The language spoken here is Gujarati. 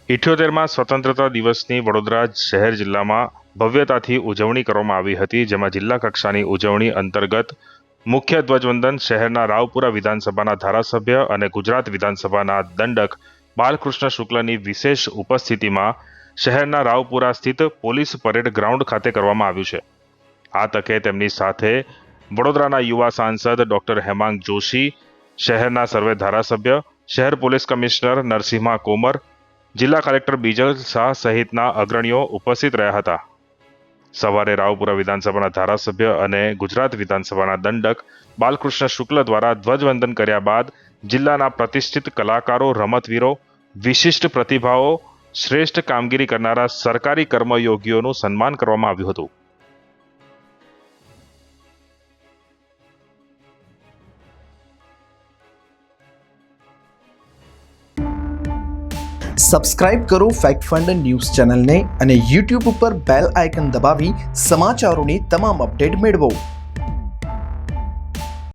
78માં સ્વતંત્રતા દિવસની વડોદરા શહેર જિલ્લામાં ભવ્યતાથી ઉજવણી કરવામાં આવી હતી, જેમાં જિલ્લા કક્ષાની ઉજવણી અંતર્ગત મુખ્ય ધ્વજવંદન શહેરના રાવપુરા વિધાનસભાના ધારાસભ્ય અને ગુજરાત વિધાનસભાના દંડક બાલકૃષ્ણ શુક્લની વિશેષ ઉપસ્થિતિમાં શહેરના રાવપુરા સ્થિત પોલીસ પરેડ ગ્રાઉન્ડ ખાતે કરવામાં આવ્યું છે. આ તકે તેમની સાથે વડોદરાના યુવા સાંસદ ડોક્ટર હેમાંગ જોશી, શહેરના સર્વે ધારાસભ્ય, શહેર પોલીસ કમિશનર નરસિંહા કોમર, જિલ્લા કલેક્ટર બીજલ શાહ સહિતના અગ્રણીઓ ઉપસ્થિત રહ્યા હતા. સવારે રાવપુરા વિધાનસભાના ધારાસભ્ય અને ગુજરાત વિધાનસભાના દંડક બાલકૃષ્ણ શુક્લ દ્વારા ધ્વજવંદન કર્યા બાદ જિલ્લાના પ્રતિષ્ઠિત કલાકારો, રમતવીરો, વિશિષ્ટ પ્રતિભાઓ, શ્રેષ્ઠ કામગીરી કરનારા સરકારી કર્મયોગીઓનું સન્માન કરવામાં આવ્યું હતું. સબસ્ક્રાઇબ કરો ફેક્ટ ફંડ ન્યૂઝ ચેનલને અને YouTube ઉપર બેલ આઇકન દબાવી સમાચારોની તમામ અપડેટ મેળવો.